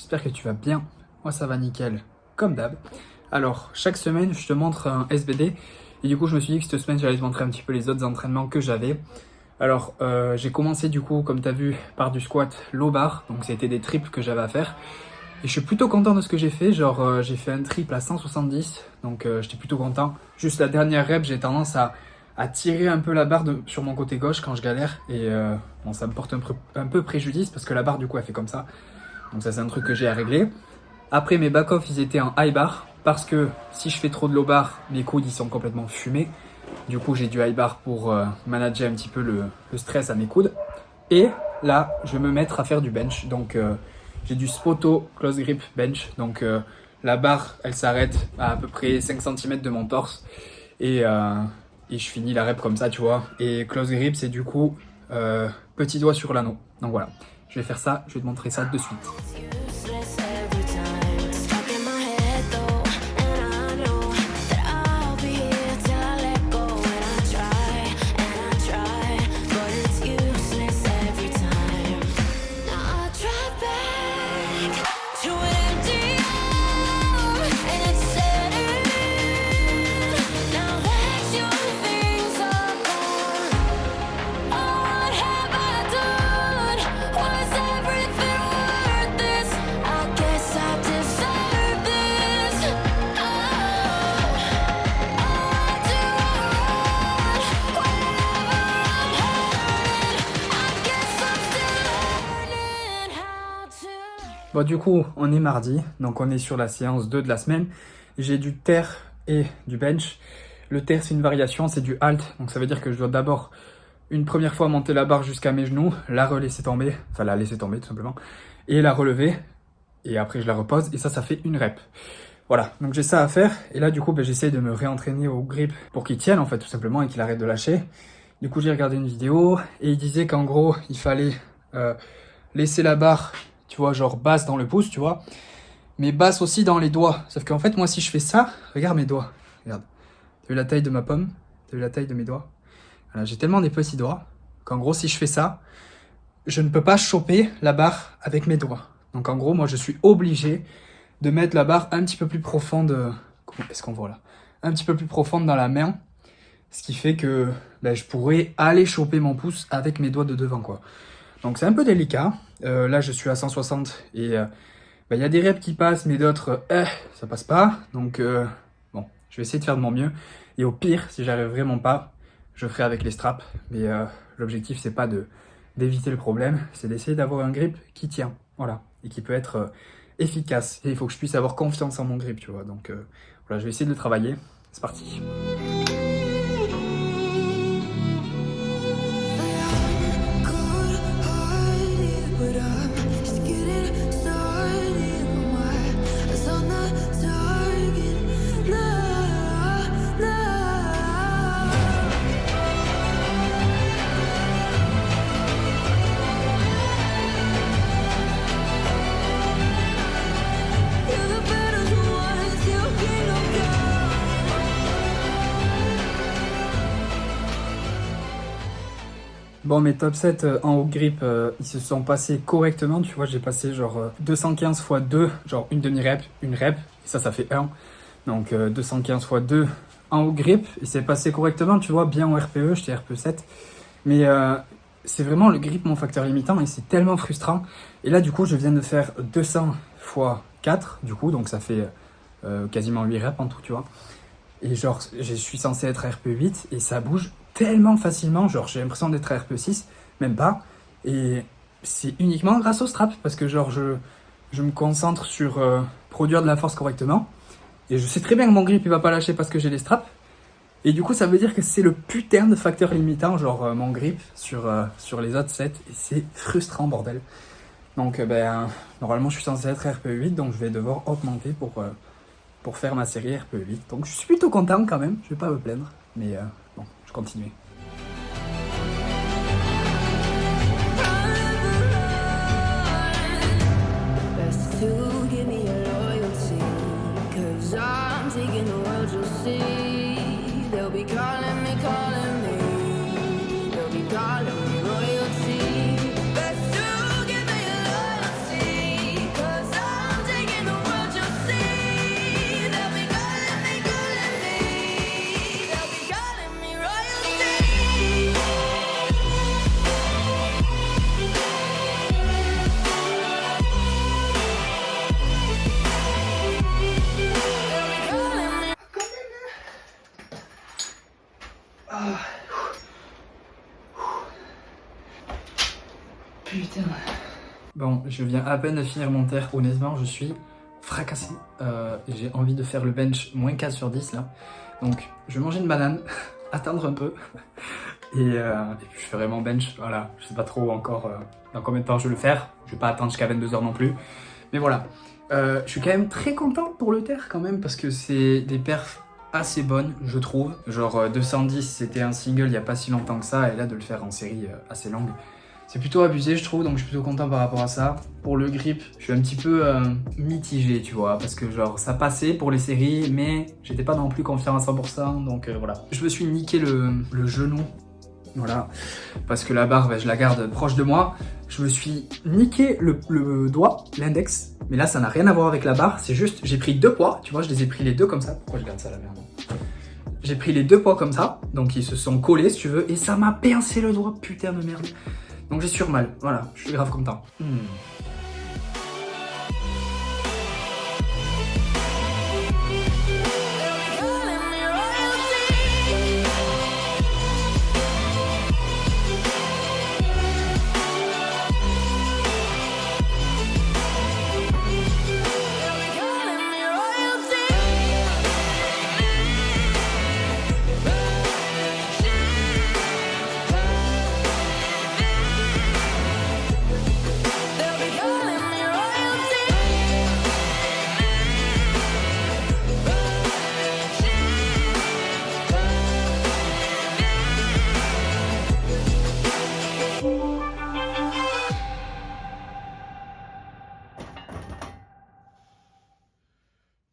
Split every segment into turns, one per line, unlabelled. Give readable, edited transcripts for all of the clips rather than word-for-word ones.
j'espère que tu vas bien. Moi ça va nickel, comme d'hab. Alors, chaque semaine, je te montre un SBD. Et du coup, je me suis dit que cette semaine, j'allais te montrer un petit peu les autres entraînements que j'avais. Alors, j'ai commencé du coup, comme tu as vu, par du squat low bar. Donc, c'était des triples que j'avais à faire. Et je suis plutôt content de ce que j'ai fait. Genre, j'ai fait un triple à 170. Donc, j'étais plutôt content. Juste la dernière rep, j'ai tendance à tirer un peu la barre sur mon côté gauche quand je galère. Et bon, ça me porte un peu préjudice parce que la barre, du coup, elle fait comme ça. Donc, ça, c'est un truc que j'ai à régler. Après, mes back-off, ils étaient en high bar. Parce que si je fais trop de low bar, mes coudes, ils sont complètement fumés. Du coup, j'ai du high bar pour manager un petit peu le stress à mes coudes. Et là, je vais me mettre à faire du bench. Donc, j'ai du Spoto close grip bench. Donc, la barre, elle s'arrête à peu près 5 cm de mon torse. Et je finis la rep comme ça, tu vois. Et close grip, c'est du coup petit doigt sur l'anneau. Donc voilà, je vais faire ça. Je vais te montrer ça de suite. Bon, du coup, on est mardi, donc on est sur la séance 2 de la semaine. J'ai du terre et du bench. Le terre, c'est une variation, c'est du halt. Donc ça veut dire que je dois d'abord, une première fois, monter la barre jusqu'à mes genoux, la laisser tomber tout simplement, et la relever. Et après, je la repose, et ça fait une rep. Voilà, donc j'ai ça à faire. Et là, du coup, j'essaie de me réentraîner au grip pour qu'il tienne, en fait, tout simplement, et qu'il arrête de lâcher. Du coup, j'ai regardé une vidéo, et il disait qu'en gros, il fallait laisser la barre, tu vois, genre basse dans le pouce, tu vois, mais basse aussi dans les doigts. Sauf qu'en fait, moi, si je fais ça, regarde mes doigts. Regarde. T'as vu la taille de ma pomme? T'as vu la taille de mes doigts? Voilà, j'ai tellement des petits doigts qu'en gros, si je fais ça, je ne peux pas choper la barre avec mes doigts. Donc en gros, moi, je suis obligé de mettre la barre un petit peu plus profonde. Est-ce qu'on voit là? Un petit peu plus profonde dans la main. Ce qui fait que je pourrais aller choper mon pouce avec mes doigts de devant, quoi. Donc c'est un peu délicat. Là, je suis à 160 et il y a des reps qui passent, mais d'autres, ça passe pas. Donc bon, je vais essayer de faire de mon mieux. Et au pire, si j'arrive vraiment pas, je ferai avec les straps. Mais l'objectif, c'est pas d'éviter le problème, c'est d'essayer d'avoir un grip qui tient, voilà, et qui peut être efficace. Et il faut que je puisse avoir confiance en mon grip, tu vois. Donc voilà, je vais essayer de le travailler. C'est parti. Bon, mes top 7 en haut grip, ils se sont passés correctement. Tu vois, j'ai passé genre 215 x 2, genre une demi-rep, une rep, et ça fait 1. Donc 215 x 2 en haut grip, et c'est passé correctement, tu vois, bien en RPE, j'étais RPE 7. Mais c'est vraiment le grip mon facteur limitant, et c'est tellement frustrant. Et là, du coup, je viens de faire 200 x 4, du coup, donc ça fait quasiment 8 reps en tout, tu vois. Et genre, je suis censé être à RP8 et ça bouge tellement facilement. Genre, j'ai l'impression d'être à RP6, même pas. Et c'est uniquement grâce au strap parce que genre, je me concentre sur produire de la force correctement. Et je sais très bien que mon grip, il va pas lâcher parce que j'ai les straps. Et du coup, ça veut dire que c'est le putain de facteur limitant, genre mon grip sur les autres sets. Et c'est frustrant, bordel. Donc, normalement, je suis censé être RP8, donc je vais devoir augmenter pour faire ma série RPE8. Donc je suis plutôt content quand même, je vais pas me plaindre, mais bon, je continue. Bon, je viens à peine de finir mon terre. Honnêtement, je suis fracassé. J'ai envie de faire le bench moins 4 sur 10 là. Donc, je vais manger une banane, attendre un peu. Et puis je ferai mon bench. Voilà, je sais pas trop encore dans combien de temps je vais le faire. Je vais pas attendre jusqu'à 22h non plus. Mais voilà. Je suis quand même très content pour le terre quand même parce que c'est des perfs assez bonnes, je trouve. Genre 210, c'était un single il y a pas si longtemps que ça. Et là, de le faire en série assez longue. C'est plutôt abusé, je trouve, donc je suis plutôt content par rapport à ça. Pour le grip, je suis un petit peu mitigé, tu vois, parce que genre ça passait pour les séries, mais j'étais pas non plus confiant à 100%, donc voilà. Je me suis niqué le genou, voilà, parce que la barre, je la garde proche de moi. Je me suis niqué le doigt, l'index, mais là ça n'a rien à voir avec la barre, c'est juste, j'ai pris 2 poids, tu vois, je les ai pris les deux comme ça. Pourquoi je garde ça la merde? J'ai pris les 2 poids comme ça, donc ils se sont collés, si tu veux, et ça m'a pincé le doigt, putain de merde. Donc j'ai sur mal, voilà, je suis grave content.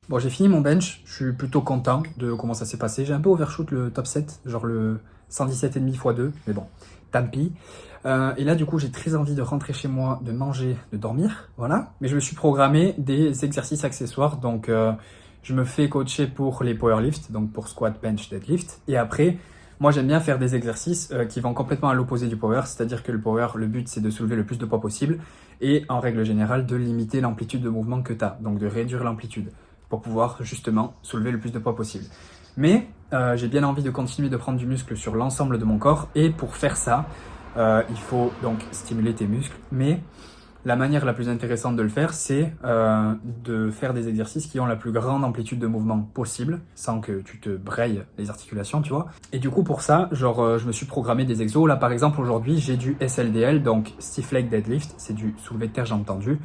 Bon, j'ai fini mon bench, je suis plutôt content de comment ça s'est passé. J'ai un peu overshoot le top 7, genre le 117,5 x 2, mais bon, tant pis. Et là, du coup, j'ai très envie de rentrer chez moi, de manger, de dormir, voilà. Mais je me suis programmé des exercices accessoires, donc je me fais coacher pour les powerlifts, donc pour squat, bench, deadlift. Et après, moi, j'aime bien faire des exercices qui vont complètement à l'opposé du power, c'est-à-dire que le power, le but, c'est de soulever le plus de poids possible et en règle générale, de limiter l'amplitude de mouvement que tu as, donc de réduire l'amplitude pour pouvoir justement soulever le plus de poids possible. Mais j'ai bien envie de continuer de prendre du muscle sur l'ensemble de mon corps et pour faire ça, il faut donc stimuler tes muscles, mais la manière la plus intéressante de le faire, c'est de faire des exercices qui ont la plus grande amplitude de mouvement possible, sans que tu te brayes les articulations, tu vois. Et du coup, pour ça, genre, je me suis programmé des exos. Là, par exemple, aujourd'hui, j'ai du SLDL, donc Stiff Leg Deadlift, c'est du soulevé de terre jambes tendues.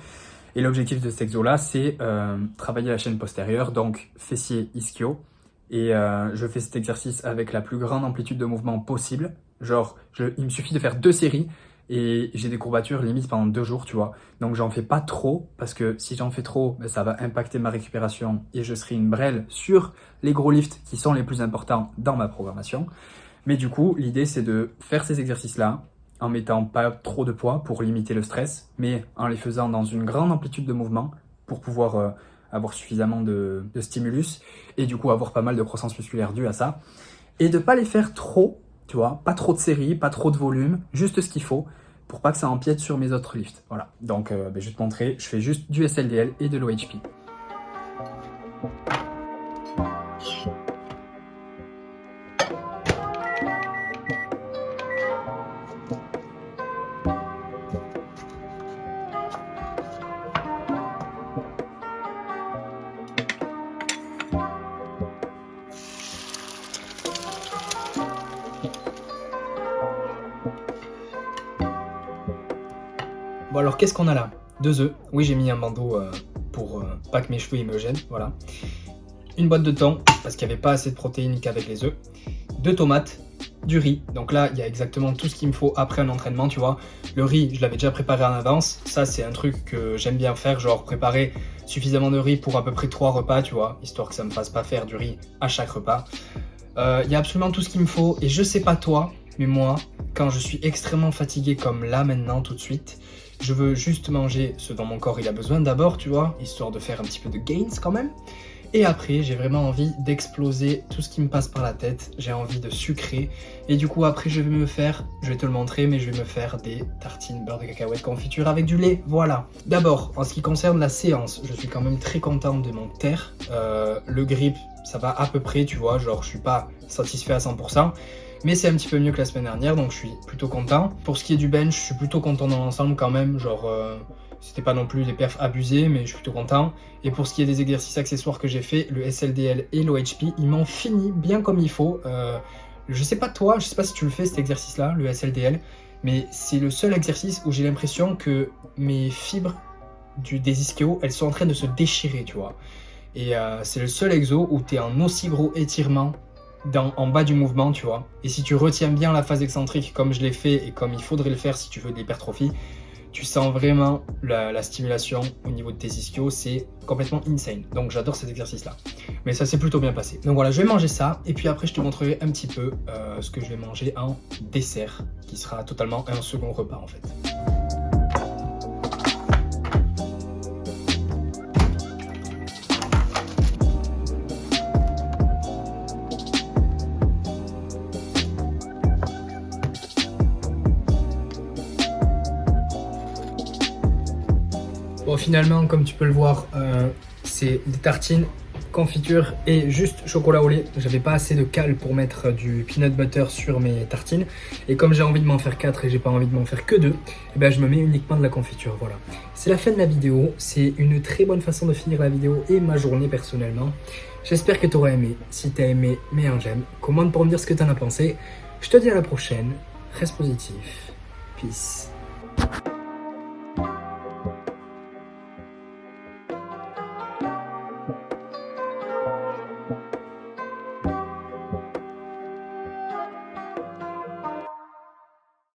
Et l'objectif de cet exo-là, c'est travailler la chaîne postérieure, donc fessier ischio. Et je fais cet exercice avec la plus grande amplitude de mouvement possible. Genre, il me suffit de faire 2 séries et j'ai des courbatures limite pendant 2 jours, tu vois. Donc j'en fais pas trop, parce que si j'en fais trop, ben, ça va impacter ma récupération et je serai une brêle sur les gros lifts qui sont les plus importants dans ma programmation. Mais du coup, l'idée, c'est de faire ces exercices-là, en mettant pas trop de poids pour limiter le stress, mais en les faisant dans une grande amplitude de mouvement pour pouvoir avoir suffisamment de stimulus et du coup avoir pas mal de croissance musculaire due à ça. Et de pas les faire trop, tu vois, pas trop de séries, pas trop de volume, juste ce qu'il faut pour pas que ça empiète sur mes autres lifts. Voilà, donc je vais te montrer, je fais juste du SLDL et de l'OHP. Bon alors qu'est-ce qu'on a là? 2 œufs. Oui, j'ai mis un bandeau pour pas que mes cheveux ils me gênent, voilà. Une boîte de thon parce qu'il n'y avait pas assez de protéines qu'avec les œufs. 2 tomates, du riz. Donc là, il y a exactement tout ce qu'il me faut après un entraînement, tu vois. Le riz, je l'avais déjà préparé en avance. Ça, c'est un truc que j'aime bien faire, genre préparer suffisamment de riz pour à peu près 3 repas, tu vois, histoire que ça me fasse pas faire du riz à chaque repas. Il y a absolument tout ce qu'il me faut et je sais pas toi, mais moi, quand je suis extrêmement fatigué comme là maintenant tout de suite, je veux juste manger ce dont mon corps il a besoin d'abord, tu vois, histoire de faire un petit peu de gains quand même. Et après, j'ai vraiment envie d'exploser tout ce qui me passe par la tête. J'ai envie de sucrer. Et du coup, après, je vais te le montrer, mais je vais me faire des tartines beurre de cacahuète confiture avec du lait. Voilà. D'abord, en ce qui concerne la séance, je suis quand même très content de mon terre. Le grip, ça va à peu près, tu vois, genre je suis pas satisfait à 100%. Mais c'est un petit peu mieux que la semaine dernière, donc je suis plutôt content. Pour ce qui est du bench, je suis plutôt content dans l'ensemble quand même. Genre, c'était pas non plus des perfs abusés, mais je suis plutôt content. Et pour ce qui est des exercices accessoires que j'ai fait, le SLDL et l'OHP, ils m'ont fini bien comme il faut. Je sais pas toi, je sais pas si tu le fais cet exercice-là, le SLDL, mais c'est le seul exercice où j'ai l'impression que mes fibres des ischios, elles sont en train de se déchirer, tu vois. Et c'est le seul exo où tu es en aussi gros étirement en bas du mouvement, tu vois. Et si tu retiens bien la phase excentrique comme je l'ai fait et comme il faudrait le faire si tu veux de l'hypertrophie, tu sens vraiment la stimulation au niveau de tes ischios, c'est complètement insane. Donc j'adore cet exercice-là. Mais ça s'est plutôt bien passé. Donc voilà, je vais manger ça et puis après je te montrerai un petit peu ce que je vais manger en dessert, qui sera totalement un second repas en fait. Bon, finalement, comme tu peux le voir, c'est des tartines, confiture et juste chocolat au lait. J'avais pas assez de cale pour mettre du peanut butter sur mes tartines. Et comme j'ai envie de m'en faire 4 et j'ai pas envie de m'en faire que 2, eh ben, je me mets uniquement de la confiture. Voilà. C'est la fin de la vidéo. C'est une très bonne façon de finir la vidéo et ma journée personnellement. J'espère que tu auras aimé. Si tu as aimé, mets un j'aime. Commente pour me dire ce que tu en as pensé. Je te dis à la prochaine. Reste positif. Peace.